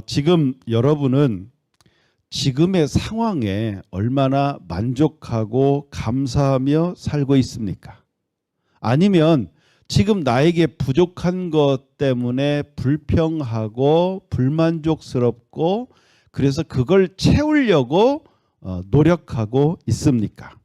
지금 여러분은 지금의 상황에 얼마나 만족하고 감사하며 살고 있습니까? 아니면 지금 나에게 부족한 것 때문에 불평하고 불만족스럽고 그래서 그걸 채우려고 노력하고 있습니까?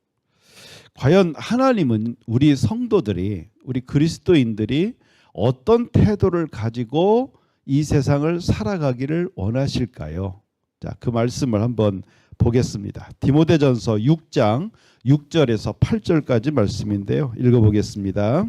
과연 하나님은 우리 성도들이, 우리 그리스도인들이 어떤 태도를 가지고 이 세상을 살아가기를 원하실까요? 자, 그 말씀을 한번 보겠습니다. 디모데전서 6장 6절에서 8절까지 말씀인데요. 읽어보겠습니다.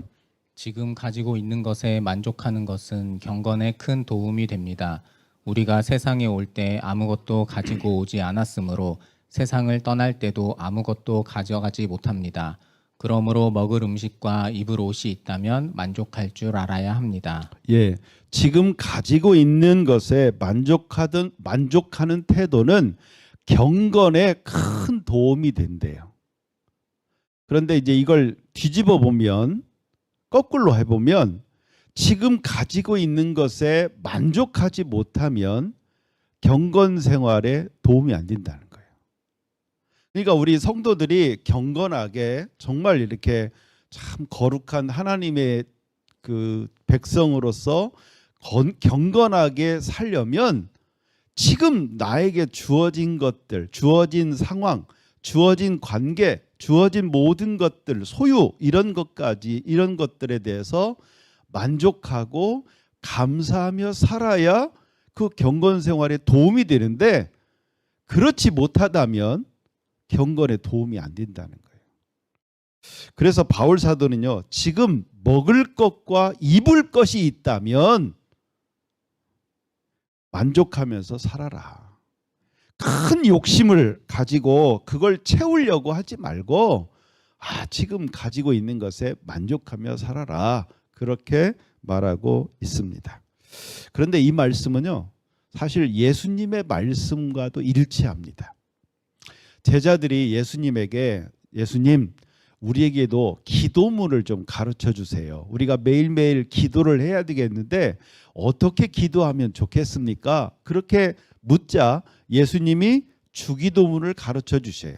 지금 가지고 있는 것에 만족하는 것은 경건에 큰 도움이 됩니다. 우리가 세상에 올 때 아무것도 가지고 오지 않았으므로 세상을 떠날 때도 아무것도 가져가지 못합니다. 그러므로 먹을 음식과 입을 옷이 있다면 만족할 줄 알아야 합니다. 예, 지금 가지고 있는 것에 만족하는 태도는 경건에 큰 도움이 된대요. 그런데 이제 이걸 뒤집어 보면, 거꾸로 해보면, 지금 가지고 있는 것에 만족하지 못하면 경건 생활에 도움이 안 된다는 거예요. 그러니까 우리 성도들이 경건하게 정말 이렇게 참 거룩한 하나님의 그 백성으로서 경건하게 살려면 지금 나에게 주어진 것들, 주어진 상황, 주어진 관계, 주어진 모든 것들, 소유 이런 것들에 대해서 만족하고 감사하며 살아야 그 경건 생활에 도움이 되는데, 그렇지 못하다면 경건에 도움이 안 된다는 거예요. 그래서 바울 사도는요, 지금 먹을 것과 입을 것이 있다면 만족하면서 살아라. 큰 욕심을 가지고 그걸 채우려고 하지 말고 지금 가지고 있는 것에 만족하며 살아라. 그렇게 말하고 있습니다. 그런데 이 말씀은요, 사실 예수님의 말씀과도 일치합니다. 제자들이 예수님에게, 예수님, 우리에게도 기도문을 좀 가르쳐 주세요. 우리가 매일매일 기도를 해야 되겠는데 어떻게 기도하면 좋겠습니까? 그렇게 묻자 예수님이 주기도문을 가르쳐 주셔요.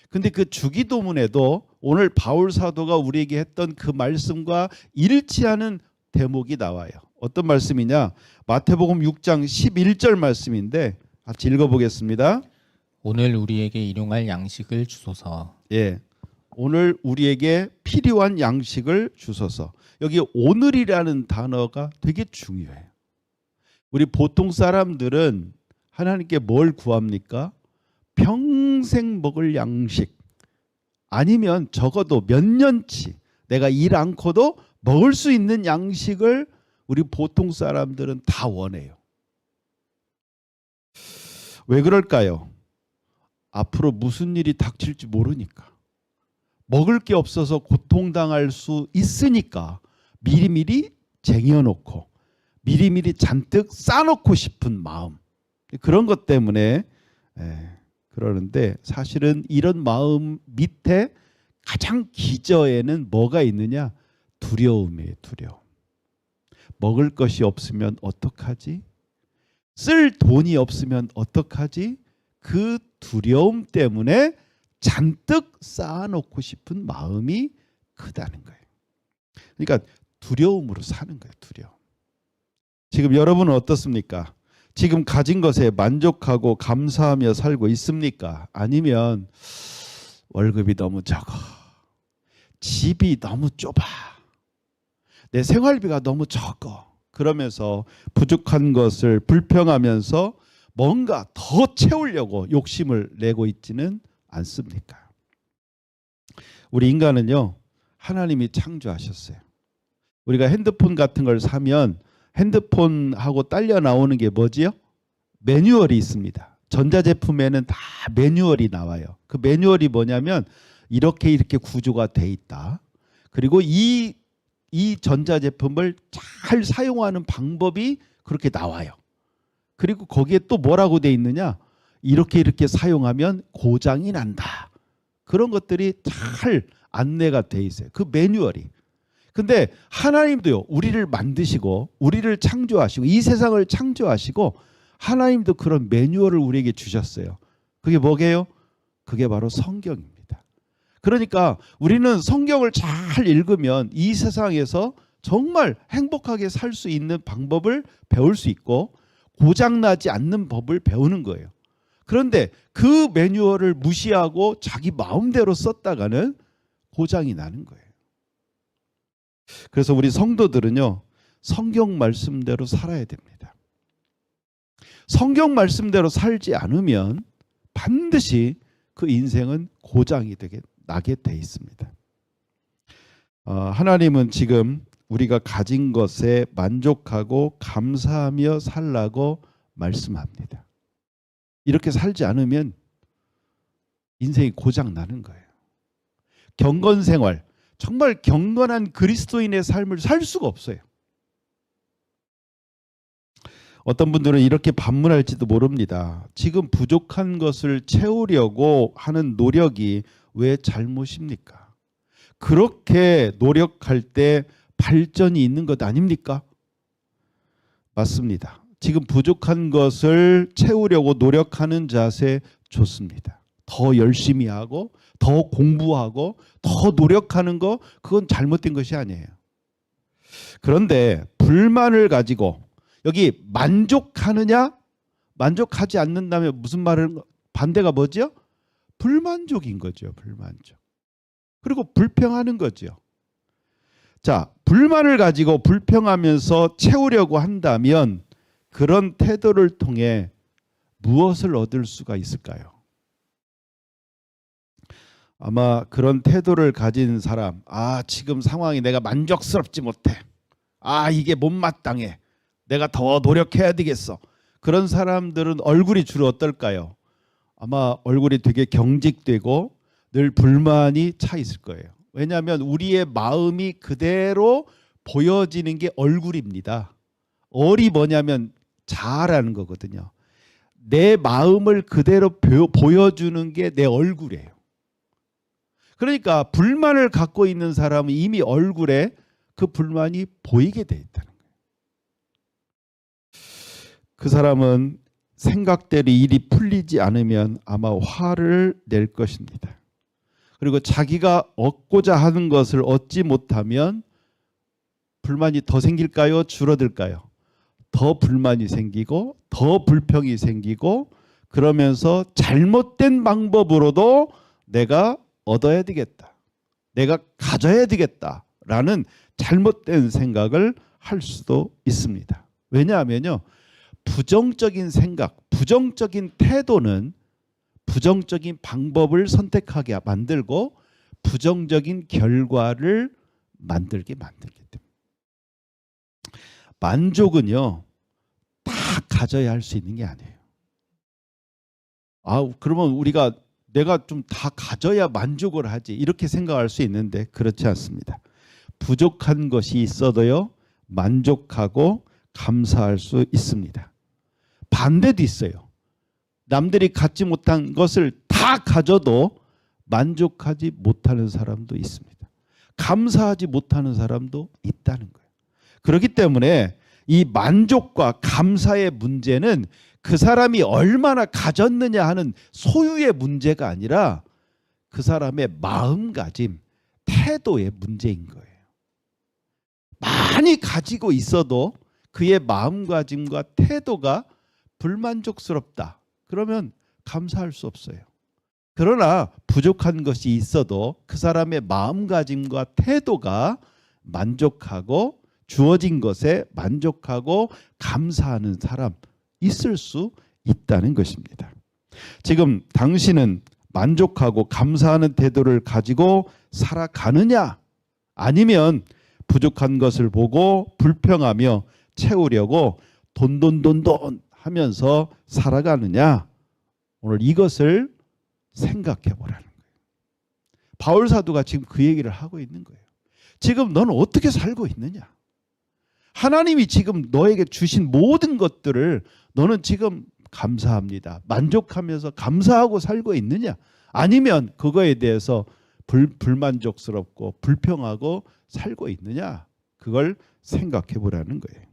근데 그 주기도문에도 오늘 바울 사도가 우리에게 했던 그 말씀과 일치하는 대목이 나와요. 어떤 말씀이냐? 마태복음 6장 11절 말씀인데 같이 읽어보겠습니다. 오늘 우리에게 일용할 양식을 주소서. 예, 오늘 우리에게 필요한 양식을 주소서. 여기 오늘이라는 단어가 되게 중요해요. 우리 보통 사람들은 하나님께 뭘 구합니까? 평생 먹을 양식, 아니면 적어도 몇 년치 내가 일 않고도 먹을 수 있는 양식을 우리 보통 사람들은 다 원해요. 왜 그럴까요? 앞으로 무슨 일이 닥칠지 모르니까, 먹을 게 없어서 고통당할 수 있으니까 미리미리 쟁여놓고 미리미리 잔뜩 싸놓고 싶은 마음, 그런 것 때문에 그러는데, 사실은 이런 마음 밑에 가장 기저에는 뭐가 있느냐? 두려움이에요. 두려움. 먹을 것이 없으면 어떡하지? 쓸 돈이 없으면 어떡하지? 그 두려움 때문에 잔뜩 쌓아놓고 싶은 마음이 크다는 거예요. 그러니까 두려움으로 사는 거예요. 두려움. 지금 여러분은 어떻습니까? 지금 가진 것에 만족하고 감사하며 살고 있습니까? 아니면 월급이 너무 적어, 집이 너무 좁아, 내 생활비가 너무 적어, 그러면서 부족한 것을 불평하면서 뭔가 더 채우려고 욕심을 내고 있지는 않습니까? 우리 인간은요, 하나님이 창조하셨어요. 우리가 핸드폰 같은 걸 사면 핸드폰하고 딸려 나오는 게 뭐지요? 매뉴얼이 있습니다. 전자제품에는 다 매뉴얼이 나와요. 그 매뉴얼이 뭐냐면 이렇게 구조가 돼 있다. 그리고 이 전자제품을 잘 사용하는 방법이 그렇게 나와요. 그리고 거기에 또 뭐라고 돼 있느냐? 이렇게 사용하면 고장이 난다. 그런 것들이 잘 안내가 돼 있어요. 그 매뉴얼이. 근데 하나님도요, 우리를 만드시고 우리를 창조하시고 이 세상을 창조하시고 하나님도 그런 매뉴얼을 우리에게 주셨어요. 그게 뭐게요? 그게 바로 성경입니다. 그러니까 우리는 성경을 잘 읽으면 이 세상에서 정말 행복하게 살 수 있는 방법을 배울 수 있고 고장나지 않는 법을 배우는 거예요. 그런데 그 매뉴얼을 무시하고 자기 마음대로 썼다가는 고장이 나는 거예요. 그래서 우리 성도들은요, 성경 말씀대로 살아야 됩니다. 성경 말씀대로 살지 않으면 반드시 그 인생은 고장이 나게 돼 있습니다. 하나님은 지금 우리가 가진 것에 만족하고 감사하며 살라고 말씀합니다. 이렇게 살지 않으면 인생이 고장 나는 거예요. 경건 생활, 정말 경건한 그리스도인의 삶을 살 수가 없어요. 어떤 분들은 이렇게 반문할지도 모릅니다. 지금 부족한 것을 채우려고 하는 노력이 왜 잘못입니까? 그렇게 노력할 때 발전이 있는 것 아닙니까? 맞습니다. 지금 부족한 것을 채우려고 노력하는 자세 좋습니다. 더 열심히 하고 더 공부하고 더 노력하는 거, 그건 잘못된 것이 아니에요. 그런데 불만을 가지고 여기 만족하느냐 만족하지 않는다면 무슨 말을, 반대가 뭐죠? 불만족인 거죠. 불만족. 그리고 불평하는 거죠. 자, 불만을 가지고 불평하면서 채우려고 한다면 그런 태도를 통해 무엇을 얻을 수가 있을까요? 아마 그런 태도를 가진 사람, 지금 상황이 내가 만족스럽지 못해. 이게 못마땅해. 내가 더 노력해야 되겠어. 그런 사람들은 얼굴이 주로 어떨까요? 아마 얼굴이 되게 경직되고 늘 불만이 차 있을 거예요. 왜냐하면 우리의 마음이 그대로 보여지는 게 얼굴입니다. 얼이 뭐냐면 자아라는 거거든요. 내 마음을 그대로 보여주는 게 내 얼굴이에요. 그러니까 불만을 갖고 있는 사람은 이미 얼굴에 그 불만이 보이게 돼 있다는 거예요. 그 사람은 생각대로 일이 풀리지 않으면 아마 화를 낼 것입니다. 그리고 자기가 얻고자 하는 것을 얻지 못하면 불만이 더 생길까요? 줄어들까요? 더 불만이 생기고 더 불평이 생기고, 그러면서 잘못된 방법으로도 내가 얻어야 되겠다, 내가 가져야 되겠다라는 잘못된 생각을 할 수도 있습니다. 왜냐하면요, 부정적인 생각, 부정적인 태도는 부정적인 방법을 선택하게 만들고 부정적인 결과를 만들기 때문에. 만족은요, 다 가져야 할 수 있는 게 아니에요. 그러면 내가 좀 다 가져야 만족을 하지, 이렇게 생각할 수 있는데 그렇지 않습니다. 부족한 것이 있어도요, 만족하고 감사할 수 있습니다. 반대도 있어요. 남들이 갖지 못한 것을 다 가져도 만족하지 못하는 사람도 있습니다. 감사하지 못하는 사람도 있다는 거예요. 그렇기 때문에 이 만족과 감사의 문제는 그 사람이 얼마나 가졌느냐 하는 소유의 문제가 아니라 그 사람의 마음가짐, 태도의 문제인 거예요. 많이 가지고 있어도 그의 마음가짐과 태도가 불만족스럽다. 그러면 감사할 수 없어요. 그러나 부족한 것이 있어도 그 사람의 마음가짐과 태도가 만족하고 주어진 것에 만족하고 감사하는 사람 있을 수 있다는 것입니다. 지금 당신은 만족하고 감사하는 태도를 가지고 살아가느냐, 아니면 부족한 것을 보고 불평하며 채우려고 돈돈 하면서 살아가느냐, 오늘 이것을 생각해 보라는 거예요. 바울 사도가 지금 그 얘기를 하고 있는 거예요. 지금 너는 어떻게 살고 있느냐? 하나님이 지금 너에게 주신 모든 것들을 너는 지금 감사합니다, 만족하면서 감사하고 살고 있느냐? 아니면 그거에 대해서 불만족스럽고 불평하고 살고 있느냐? 그걸 생각해 보라는 거예요.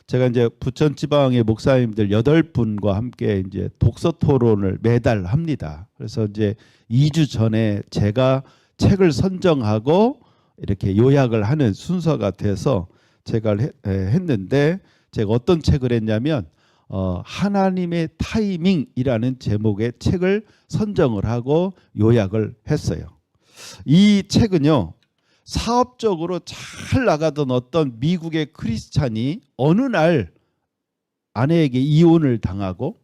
제가 이제 부천 지방의 목사님들 8분과 함께 이제 독서 토론을 매달 합니다. 그래서 이제 2주 전에 제가 책을 선정하고 이렇게 요약을 하는 순서가 돼서 제가 했는데, 제가 어떤 책을 했냐면 하나님의 타이밍이라는 제목의 책을 선정을 하고 요약을 했어요. 이 책은요, 사업적으로 잘 나가던 어떤 미국의 크리스찬이 어느 날 아내에게 이혼을 당하고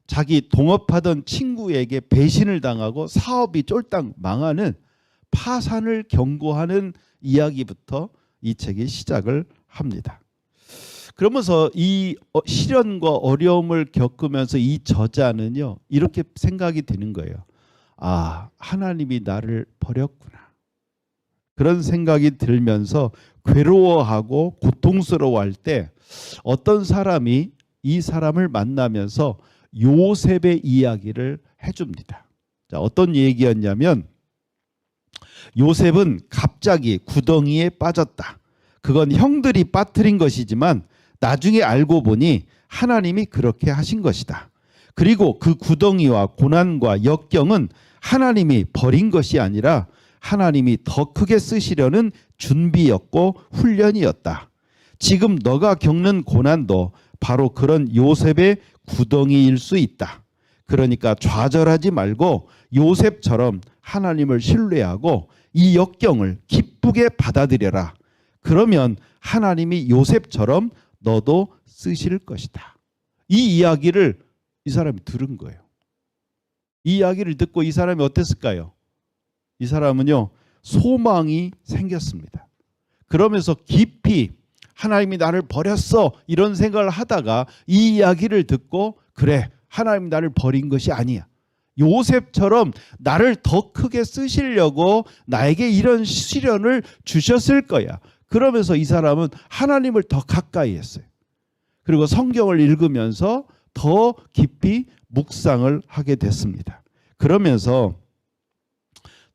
자기 동업하던 친구에게 배신을 당하고 사업이 쫄딱 망하는 파산을 경고하는 이야기부터 이 책이 시작을 합니다. 그러면서 이 시련과 어려움을 겪으면서 이 저자는요, 이렇게 생각이 드는 거예요. 아, 하나님이 나를 버렸구나. 그런 생각이 들면서 괴로워하고 고통스러워할 때 어떤 사람이 이 사람을 만나면서 요셉의 이야기를 해줍니다. 자, 어떤 얘기였냐면, 요셉은 갑자기 구덩이에 빠졌다. 그건 형들이 빠뜨린 것이지만 나중에 알고 보니 하나님이 그렇게 하신 것이다. 그리고 그 구덩이와 고난과 역경은 하나님이 버린 것이 아니라 하나님이 더 크게 쓰시려는 준비였고 훈련이었다. 지금 너가 겪는 고난도 바로 그런 요셉의 구덩이일 수 있다. 그러니까 좌절하지 말고 요셉처럼 하나님을 신뢰하고 이 역경을 기쁘게 받아들여라. 그러면 하나님이 요셉처럼 너도 쓰실 것이다. 이 이야기를 이 사람이 들은 거예요. 이 이야기를 듣고 이 사람이 어땠을까요? 이 사람은요, 소망이 생겼습니다. 그러면서 깊이 하나님이 나를 버렸어 이런 생각을 하다가 이 이야기를 듣고, 그래, 하나님이 나를 버린 것이 아니야. 요셉처럼 나를 더 크게 쓰시려고 나에게 이런 시련을 주셨을 거야. 그러면서 이 사람은 하나님을 더 가까이 했어요. 그리고 성경을 읽으면서 더 깊이 묵상을 하게 됐습니다. 그러면서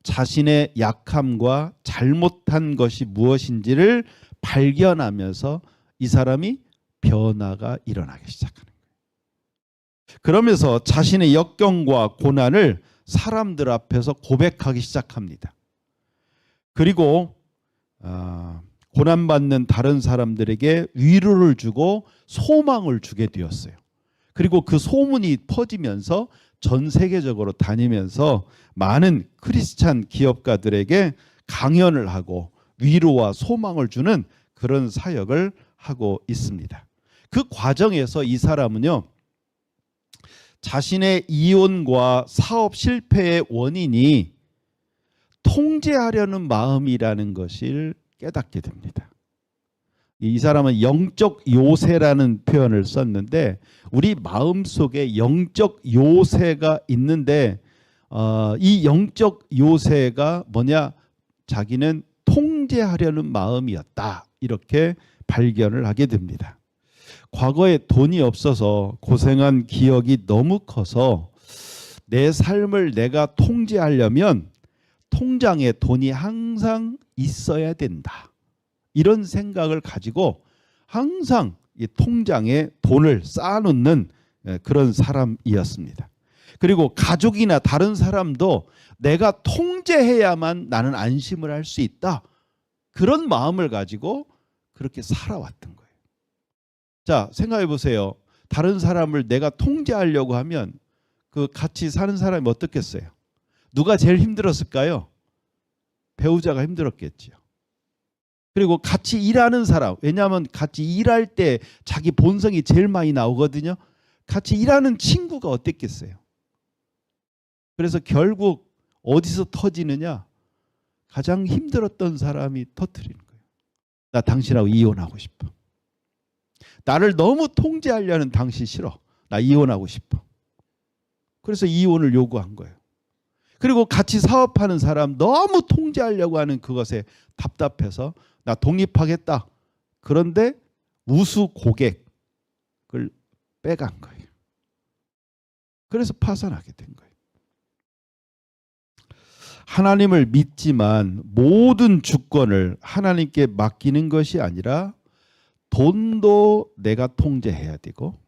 자신의 약함과 잘못한 것이 무엇인지를 발견하면서 이 사람이 변화가 일어나기 시작하는 거예요. 그러면서 자신의 역경과 고난을 사람들 앞에서 고백하기 시작합니다. 그리고 고난받는 다른 사람들에게 위로를 주고 소망을 주게 되었어요. 그리고 그 소문이 퍼지면서 전 세계적으로 다니면서 많은 크리스찬 기업가들에게 강연을 하고 위로와 소망을 주는 그런 사역을 하고 있습니다. 그 과정에서 이 사람은요, 자신의 이혼과 사업 실패의 원인이 통제하려는 마음이라는 것을 깨닫게 됩니다. 이 사람은 영적 요새라는 표현을 썼는데, 우리 마음속에 영적 요새가 있는데 이 영적 요새가 뭐냐? 자기는 통제하려는 마음이었다. 이렇게 발견을 하게 됩니다. 과거에 돈이 없어서 고생한 기억이 너무 커서 내 삶을 내가 통제하려면 통장에 돈이 항상 있어야 된다. 이런 생각을 가지고 항상 이 통장에 돈을 쌓아놓는 그런 사람이었습니다. 그리고 가족이나 다른 사람도 내가 통제해야만 나는 안심을 할 수 있다. 그런 마음을 가지고 그렇게 살아왔던 거예요. 자, 생각해 보세요. 다른 사람을 내가 통제하려고 하면 그 같이 사는 사람이 어떻겠어요? 누가 제일 힘들었을까요? 배우자가 힘들었겠지요. 그리고 같이 일하는 사람, 왜냐하면 같이 일할 때 자기 본성이 제일 많이 나오거든요. 같이 일하는 친구가 어땠겠어요? 그래서 결국 어디서 터지느냐? 가장 힘들었던 사람이 터뜨리는 거예요. 나 당신하고 이혼하고 싶어. 나를 너무 통제하려는 당신 싫어. 나 이혼하고 싶어. 그래서 이혼을 요구한 거예요. 그리고 같이 사업하는 사람 너무 통제하려고 하는 그것에 답답해서 나 독립하겠다. 그런데 우수 고객을 빼간 거예요. 그래서 파산하게 된 거예요. 하나님을 믿지만 모든 주권을 하나님께 맡기는 것이 아니라 돈도 내가 통제해야 되고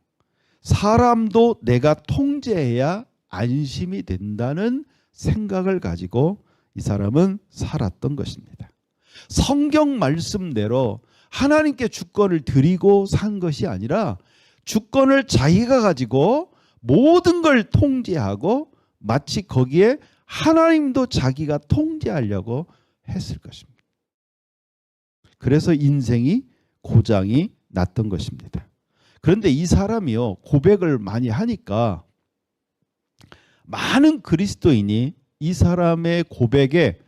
사람도 내가 통제해야 안심이 된다는 생각을 가지고 이 사람은 살았던 것입니다. 성경 말씀대로 하나님께 주권을 드리고 산 것이 아니라 주권을 자기가 가지고 모든 걸 통제하고 마치 거기에 하나님도 자기가 통제하려고 했을 것입니다. 그래서 인생이 고장이 났던 것입니다. 그런데 이 사람이요, 고백을 많이 하니까 많은 그리스도인이 이 사람의 고백에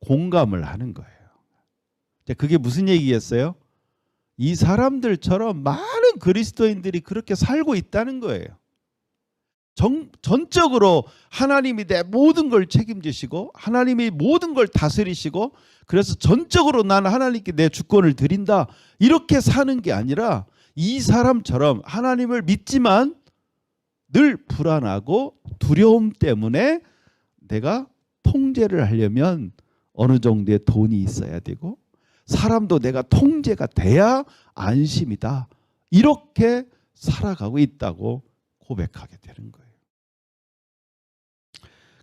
공감을 하는 거예요. 그게 무슨 얘기겠어요? 이 사람들처럼 많은 그리스도인들이 그렇게 살고 있다는 거예요. 전적으로 하나님이 내 모든 걸 책임지시고 하나님이 모든 걸 다스리시고 그래서 전적으로 나는 하나님께 내 주권을 드린다 이렇게 사는 게 아니라 이 사람처럼 하나님을 믿지만 늘 불안하고 두려움 때문에 내가 통제를 하려면 어느 정도의 돈이 있어야 되고 사람도 내가 통제가 돼야 안심이다. 이렇게 살아가고 있다고 고백하게 되는 거예요.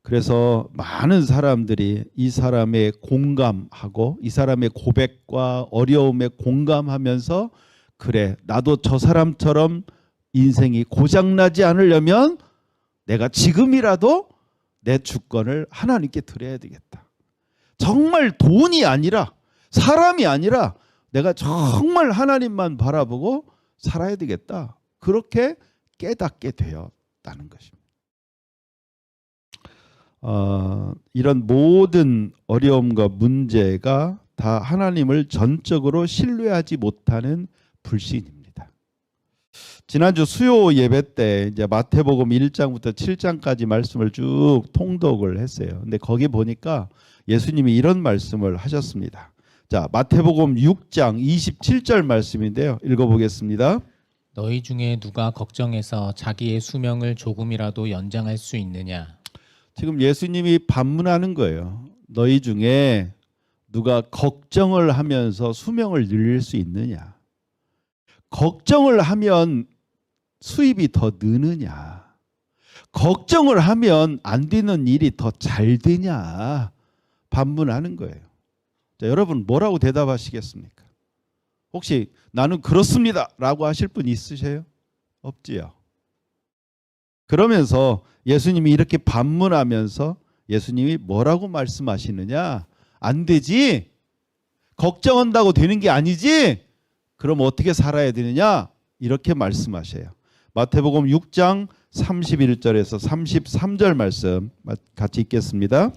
그래서 많은 사람들이 이 사람의 공감하고 이 사람의 고백과 어려움에 공감하면서 그래, 나도 저 사람처럼 인생이 고장나지 않으려면 내가 지금이라도 내 주권을 하나님께 드려야 되겠다. 정말 돈이 아니라 사람이 아니라 내가 정말 하나님만 바라보고 살아야 되겠다. 그렇게 깨닫게 되었다는 것입니다. 이런 모든 어려움과 문제가 다 하나님을 전적으로 신뢰하지 못하는 불신입니다. 지난주 수요 예배 때 이제 마태복음 1장부터 7장까지 말씀을 쭉 통독을 했어요. 근데 거기 보니까 예수님이 이런 말씀을 하셨습니다. 자, 마태복음 6장 27절 말씀인데요. 읽어보겠습니다. 너희 중에 누가 걱정해서 자기의 수명을 조금이라도 연장할 수 있느냐? 지금 예수님이 반문하는 거예요. 너희 중에 누가 걱정을 하면서 수명을 늘릴 수 있느냐? 걱정을 하면 수입이 더 느느냐? 걱정을 하면 안 되는 일이 더 잘 되냐? 반문하는 거예요. 자, 여러분 뭐라고 대답하시겠습니까? 혹시 나는 그렇습니다 라고 하실 분 있으세요? 없지요. 그러면서 예수님이 이렇게 반문하면서 예수님이 뭐라고 말씀하시느냐? 안 되지. 걱정한다고 되는 게 아니지. 그럼 어떻게 살아야 되느냐? 이렇게 말씀하셔요. 마태복음 6장 31절에서 33절 말씀 같이 읽겠습니다.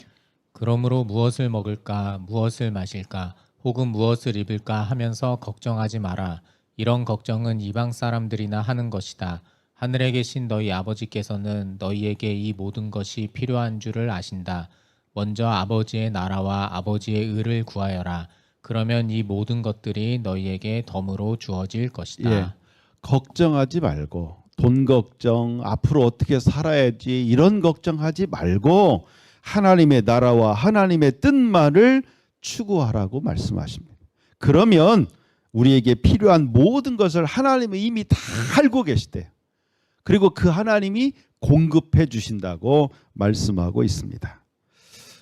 그러므로 무엇을 먹을까, 무엇을 마실까, 혹은 무엇을 입을까 하면서 걱정하지 마라. 이런 걱정은 이방 사람들이나 하는 것이다. 하늘에 계신 너희 아버지께서는 너희에게 이 모든 것이 필요한 줄을 아신다. 먼저 아버지의 나라와 아버지의 의를 구하여라. 그러면 이 모든 것들이 너희에게 덤으로 주어질 것이다. 예, 걱정하지 말고 돈 걱정, 앞으로 어떻게 살아야지 이런 걱정하지 말고 하나님의 나라와 하나님의 뜻만을 추구하라고 말씀하십니다. 그러면 우리에게 필요한 모든 것을 하나님은 이미 다 알고 계시대요. 그리고 그 하나님이 공급해 주신다고 말씀하고 있습니다.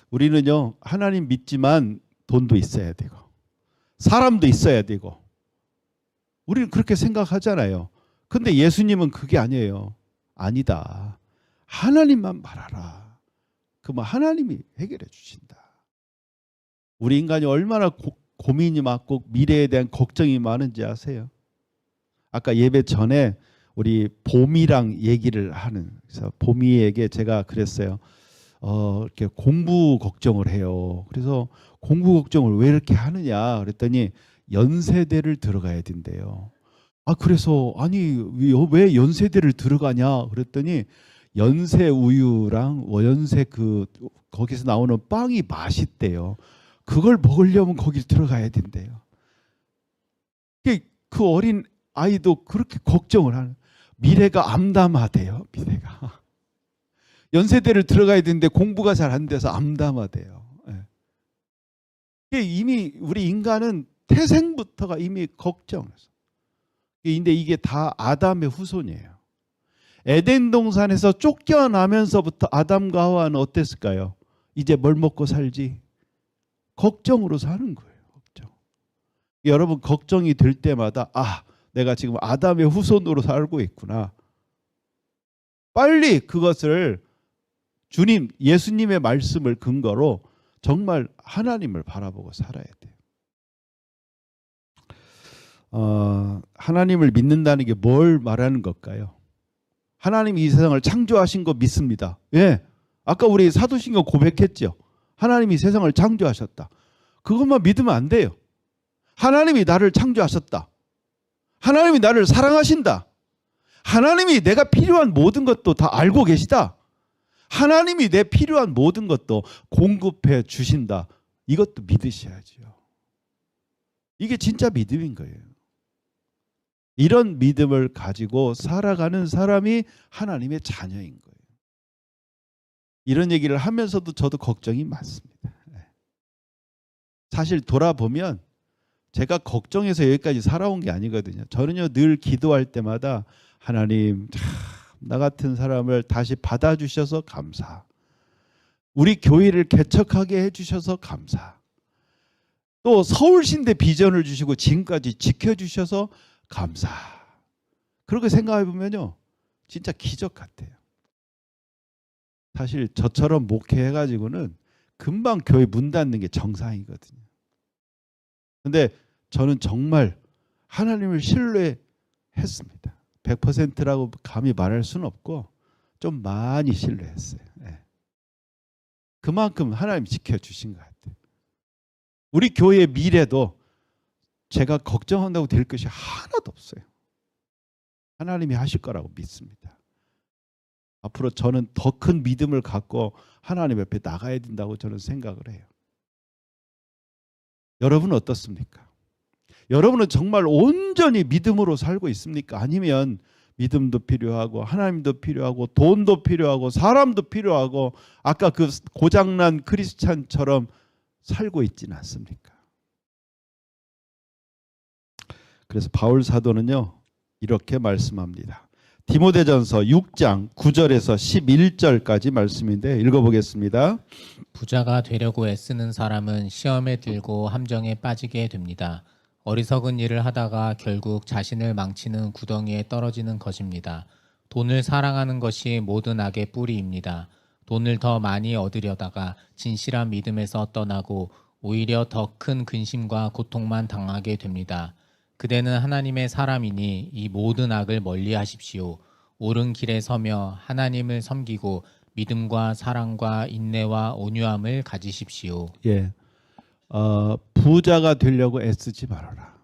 우리는요, 하나님 믿지만 돈도 있어야 되고 사람도 있어야 되고 우리는 그렇게 생각하잖아요. 근데 예수님은 그게 아니에요. 아니다. 하나님만 바라라. 그러면 하나님이 해결해 주신다. 우리 인간이 얼마나 고민이 많고 미래에 대한 걱정이 많은지 아세요? 아까 예배 전에 우리 봄이랑 얘기를 하는, 그래서 봄이에게 제가 그랬어요. 이렇게 공부 걱정을 해요. 그래서 공부 걱정을 왜 이렇게 하느냐 그랬더니 연세대를 들어가야 된대요. 그래서 아니 왜 연세대를 들어가냐 그랬더니 연세 우유랑 연세 거기서 나오는 빵이 맛있대요. 그걸 먹으려면 거기 들어가야 된대요. 그 어린 아이도 그렇게 걱정을 하는, 미래가 암담하대요. 미래가 연세대를 들어가야 되는데 공부가 잘 안 돼서 암담하대요. 이미 우리 인간은 태생부터가 이미 걱정해서 근데 이게 다 아담의 후손이에요. 에덴 동산에서 쫓겨나면서부터 아담과 하와는 어땠을까요? 이제 뭘 먹고 살지? 걱정으로 사는 거예요. 걱정. 여러분 걱정이 될 때마다 내가 지금 아담의 후손으로 살고 있구나. 빨리 그것을 주님, 예수님의 말씀을 근거로 정말 하나님을 바라보고 살아야 돼요. 하나님을 믿는다는 게 뭘 말하는 걸까요? 하나님이 이 세상을 창조하신 거 믿습니다. 예, 아까 우리 사도신경 고백했죠. 하나님이 세상을 창조하셨다. 그것만 믿으면 안 돼요. 하나님이 나를 창조하셨다. 하나님이 나를 사랑하신다. 하나님이 내가 필요한 모든 것도 다 알고 계시다. 하나님이 내 필요한 모든 것도 공급해 주신다. 이것도 믿으셔야죠. 이게 진짜 믿음인 거예요. 이런 믿음을 가지고 살아가는 사람이 하나님의 자녀인 거예요. 이런 얘기를 하면서도 저도 걱정이 많습니다. 사실 돌아보면 제가 걱정해서 여기까지 살아온 게 아니거든요. 저는요 늘 기도할 때마다 하나님 나 같은 사람을 다시 받아주셔서 감사. 우리 교회를 개척하게 해주셔서 감사. 또 서울신대 비전을 주시고 지금까지 지켜주셔서 감사. 그렇게 생각해 보면요 진짜 기적 같아요. 사실 저처럼 목회해가지고는 금방 교회 문 닫는 게 정상이거든요. 근데 저는 정말 하나님을 신뢰했습니다. 100%라고 감히 말할 수는 없고 좀 많이 신뢰했어요. 그만큼 하나님 지켜주신 것 같아요. 우리 교회의 미래도 제가 걱정한다고 될 것이 하나도 없어요. 하나님이 하실 거라고 믿습니다. 앞으로 저는 더 큰 믿음을 갖고 하나님 옆에 나가야 된다고 저는 생각을 해요. 여러분은 어떻습니까? 여러분은 정말 온전히 믿음으로 살고 있습니까? 아니면 믿음도 필요하고 하나님도 필요하고 돈도 필요하고 사람도 필요하고 아까 그 고장난 크리스찬처럼 살고 있지는 않습니까? 그래서 바울 사도는요 이렇게 말씀합니다. 디모데전서 6장 9절에서 11절까지 말씀인데 읽어보겠습니다. 부자가 되려고 애쓰는 사람은 시험에 들고 함정에 빠지게 됩니다. 어리석은 일을 하다가 결국 자신을 망치는 구덩이에 떨어지는 것입니다. 돈을 사랑하는 것이 모든 악의 뿌리입니다. 돈을 더 많이 얻으려다가 진실한 믿음에서 떠나고 오히려 더 큰 근심과 고통만 당하게 됩니다. 그대는 하나님의 사람이니 이 모든 악을 멀리하십시오. 옳은 길에 서며 하나님을 섬기고 믿음과 사랑과 인내와 온유함을 가지십시오. 예, 부자가 되려고 애쓰지 말아라.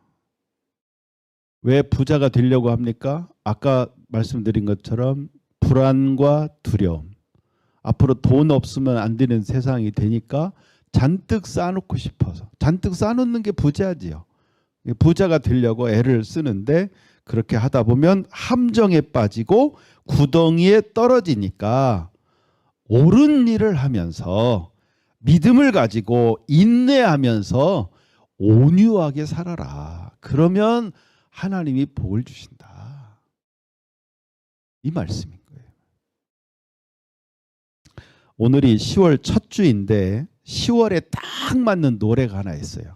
왜 부자가 되려고 합니까? 아까 말씀드린 것처럼 불안과 두려움. 앞으로 돈 없으면 안 되는 세상이 되니까 잔뜩 쌓아놓고 싶어서. 잔뜩 쌓아놓는 게 부자지요. 부자가 되려고 애를 쓰는데 그렇게 하다 보면 함정에 빠지고 구덩이에 떨어지니까 옳은 일을 하면서 믿음을 가지고 인내하면서 온유하게 살아라. 그러면 하나님이 복을 주신다. 이 말씀인 거예요. 오늘이 10월 첫 주인데 10월에 딱 맞는 노래가 하나 있어요.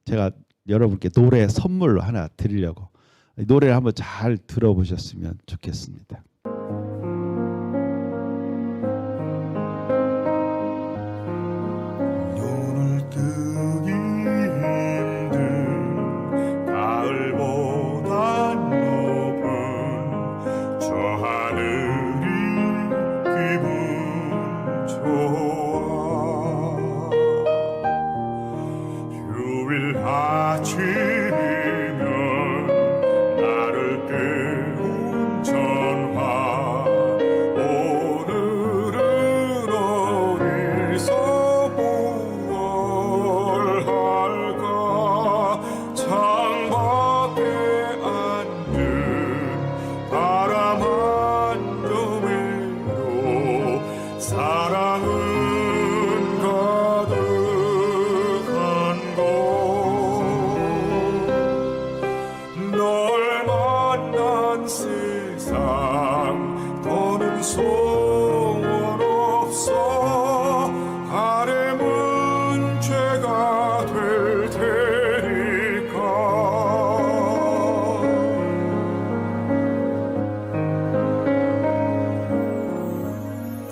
제가 여러분께 노래 선물로 하나 드리려고 노래를 한번 잘 들어보셨으면 좋겠습니다. 눈을 뜨기 힘든 가을보다 높은 저 하늘이 기분 좋아. 휴일 아침이면 나를 깨운 전화 소원 없어 바램은 죄가 될 테니까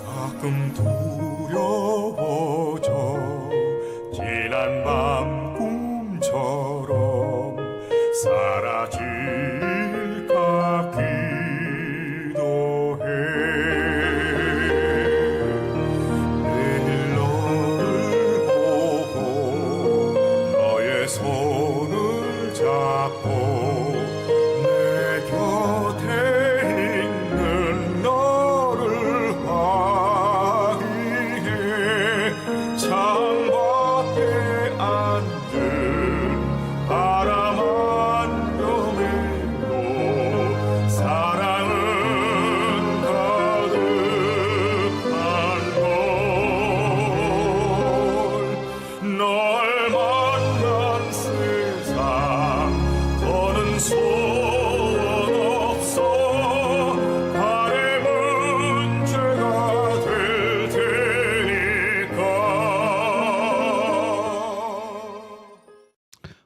가끔 두려워져 지난 밤 꿈처럼 사라질까 기도해 내일 너를 보고 너의 손을 잡고 내 곁에 있는 너를 확인해 창밖에 앉은 바람 한 점에도 사랑은 가득한 걸널 만난 세상 더는 소원 없어 바램은 죄가 될 테니까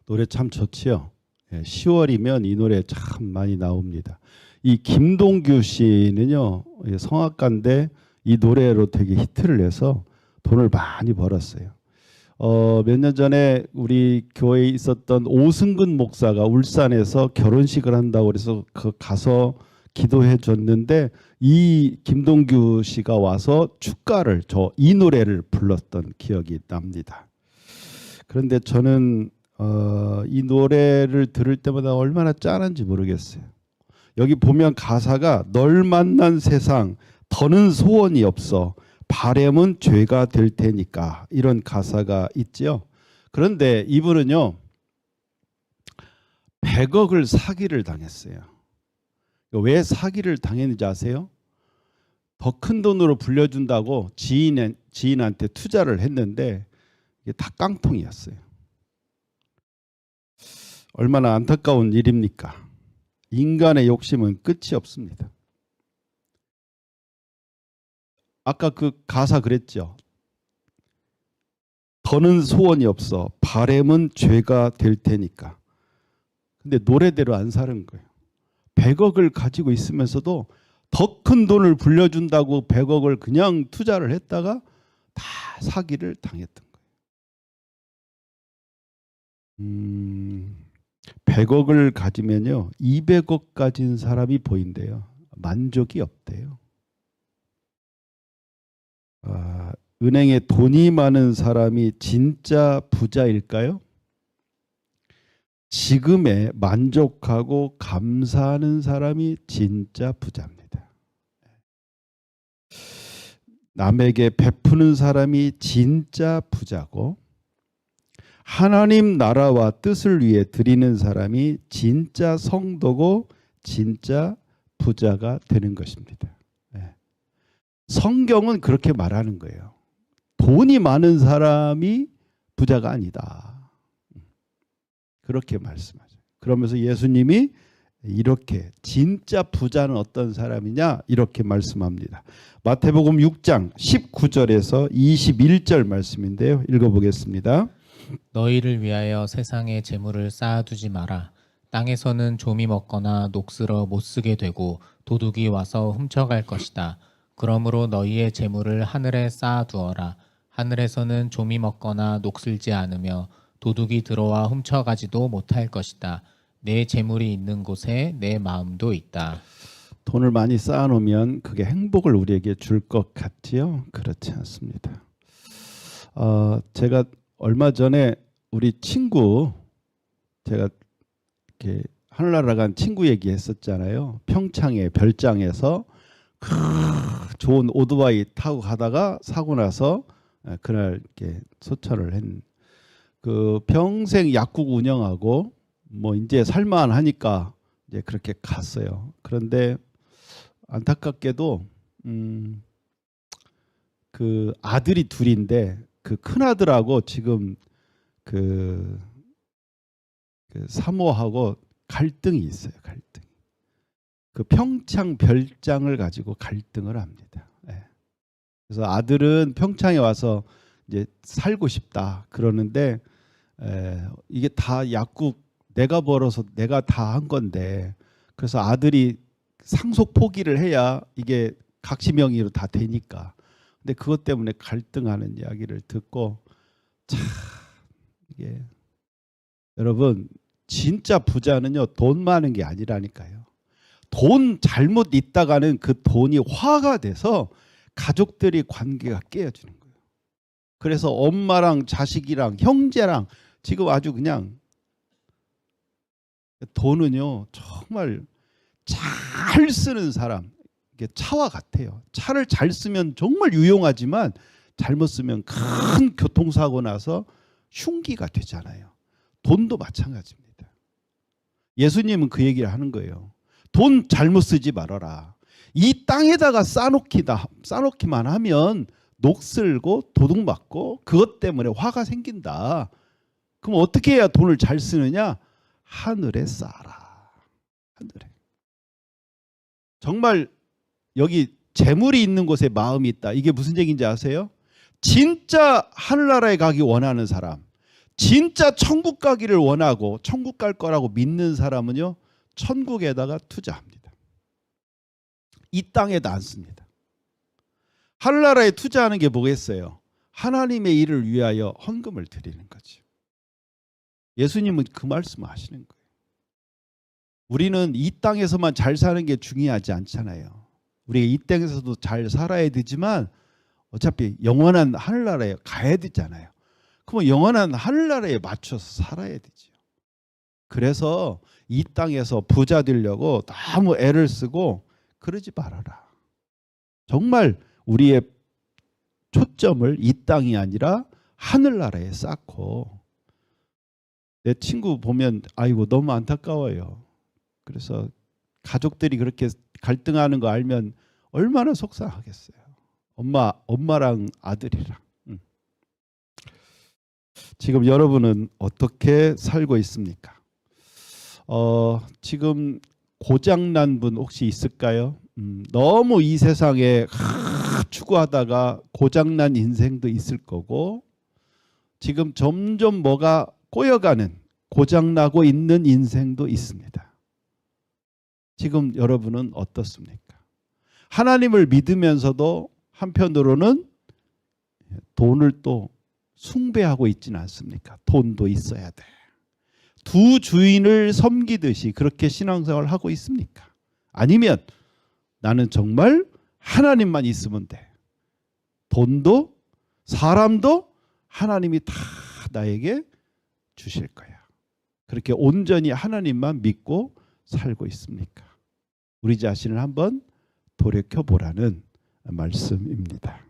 노래 참 좋지요. 10월이면 이 노래 참 많이 나옵니다. 이 김동규 씨는요, 성악가인데 이 노래로 되게 히트를 내서 돈을 많이 벌었어요. 몇 년 전에 우리 교회에 있었던 오승근 목사가 울산에서 결혼식을 한다고 그래서 가서 기도해 줬는데 이 김동규 씨가 와서 축가를 이 노래를 불렀던 기억이 납니다. 그런데 저는 이 노래를 들을 때마다 얼마나 짠한지 모르겠어요. 여기 보면 가사가 널 만난 세상 더는 소원이 없어 바램은 죄가 될 테니까 이런 가사가 있죠. 그런데 이분은요 100억을 사기를 당했어요. 왜 사기를 당했는지 아세요? 더 큰 돈으로 불려준다고 지인한테 투자를 했는데 이게 다 깡통이었어요. 얼마나 안타까운 일입니까? 인간의 욕심은 끝이 없습니다. 아까 그 가사 그랬죠. 더는 소원이 없어 바램은 죄가 될 테니까. 근데 노래대로 안 사는 거예요. 100억을 가지고 있으면서도 더 큰 돈을 불려준다고 100억을 그냥 투자를 했다가 다 사기를 당했던 거예요. 100억을 가지면요 200억 가진 사람이 보인대요. 만족이 없대요. 은행에 돈이 많은 사람이 진짜 부자일까요? 지금에 만족하고 감사하는 사람이 진짜 부자입니다. 남에게 베푸는 사람이 진짜 부자고 하나님 나라와 뜻을 위해 드리는 사람이 진짜 성도고 진짜 부자가 되는 것입니다. 성경은 그렇게 말하는 거예요. 돈이 많은 사람이 부자가 아니다. 그렇게 말씀하죠. 그러면서 예수님이 이렇게 진짜 부자는 어떤 사람이냐 이렇게 말씀합니다. 마태복음 6장 19절에서 21절 말씀인데요. 읽어보겠습니다. 너희를 위하여 세상에 재물을 쌓아두지 마라. 땅에서는 좀이 먹거나 녹슬어 못 쓰게 되고 도둑이 와서 훔쳐갈 것이다. 그러므로 너희의 재물을 하늘에 쌓아두어라. 하늘에서는 좀이 먹거나 녹슬지 않으며 도둑이 들어와 훔쳐가지도 못할 것이다. 내 재물이 있는 곳에 내 마음도 있다. 돈을 많이 쌓아놓으면 그게 행복을 우리에게 줄 것 같지요? 그렇지 않습니다. 제가 얼마 전에 우리 친구 제가 이렇게 하늘나라 간 친구 얘기했었잖아요. 평창의 별장에서 좋은 오토바이 타고 가다가 사고 나서 그날 이렇게 소천을 했는 그 평생 약국 운영하고 뭐 이제 살만하니까 이제 그렇게 갔어요. 그런데 안타깝게도 그 아들이 둘인데 그 큰 아들하고 지금 그 사모하고 갈등이 있어요. 갈등. 그 평창 별장을 가지고 갈등을 합니다. 예. 그래서 아들은 평창에 와서 이제 살고 싶다 그러는데 이게 다 약국 내가 벌어서 내가 다 한 건데, 그래서 아들이 상속 포기를 해야 이게 각시명의로 다 되니까. 근데 그것 때문에 갈등하는 이야기를 듣고 참 이게 여러분 진짜 부자는요 돈 많은 게 아니라니까요. 돈 잘못 있다가는 그 돈이 화가 돼서 가족들이 관계가 깨어지는 거예요. 그래서 엄마랑 자식이랑 형제랑 지금 아주 그냥 돈은요 정말 잘 쓰는 사람, 이게 차와 같아요. 차를 잘 쓰면 정말 유용하지만 잘못 쓰면 큰 교통사고 나서 흉기가 되잖아요. 돈도 마찬가지입니다. 예수님은 그 얘기를 하는 거예요. 돈 잘못 쓰지 말아라. 이 땅에다가 쌓아놓기만 하면 녹슬고 도둑맞고 그것 때문에 화가 생긴다. 그럼 어떻게 해야 돈을 잘 쓰느냐? 하늘에 쌓아라. 하늘에. 정말 여기 재물이 있는 곳에 마음이 있다. 이게 무슨 얘기인지 아세요? 진짜 하늘나라에 가기 원하는 사람, 진짜 천국 가기를 원하고 천국 갈 거라고 믿는 사람은요 천국에다가 투자합니다. 이 땅에다 안 씁니다. 하늘나라에 투자하는 게 뭐겠어요? 하나님의 일을 위하여 헌금을 드리는 거죠. 예수님은 그 말씀을 하시는 거예요. 우리는 이 땅에서만 잘 사는 게 중요하지 않잖아요. 우리가 이 땅에서도 잘 살아야 되지만 어차피 영원한 하늘나라에 가야 되잖아요. 그럼 영원한 하늘나라에 맞춰서 살아야 되죠. 그래서 이 땅에서 부자 되려고 너무 애를 쓰고 그러지 말아라. 정말 우리의 초점을 이 땅이 아니라 하늘나라에 쌓고. 내 친구 보면 아이고 너무 안타까워요. 그래서 가족들이 그렇게 갈등하는 거 알면 얼마나 속상하겠어요. 엄마랑 아들이랑. 지금 여러분은 어떻게 살고 있습니까? 지금 고장난 분 혹시 있을까요? 너무 이 세상에 추구하다가 고장난 인생도 있을 거고, 지금 점점 뭐가 꼬여가는 고장나고 있는 인생도 있습니다. 지금 여러분은 어떻습니까? 하나님을 믿으면서도 한편으로는 돈을 또 숭배하고 있지는 않습니까? 돈도 있어야 돼. 두 주인을 섬기듯이 그렇게 신앙생활을 하고 있습니까? 아니면 나는 정말 하나님만 있으면 돼. 돈도 사람도 하나님이 다 나에게 주실 거야. 그렇게 온전히 하나님만 믿고 살고 있습니까? 우리 자신을 한번 돌이켜보라는 말씀입니다.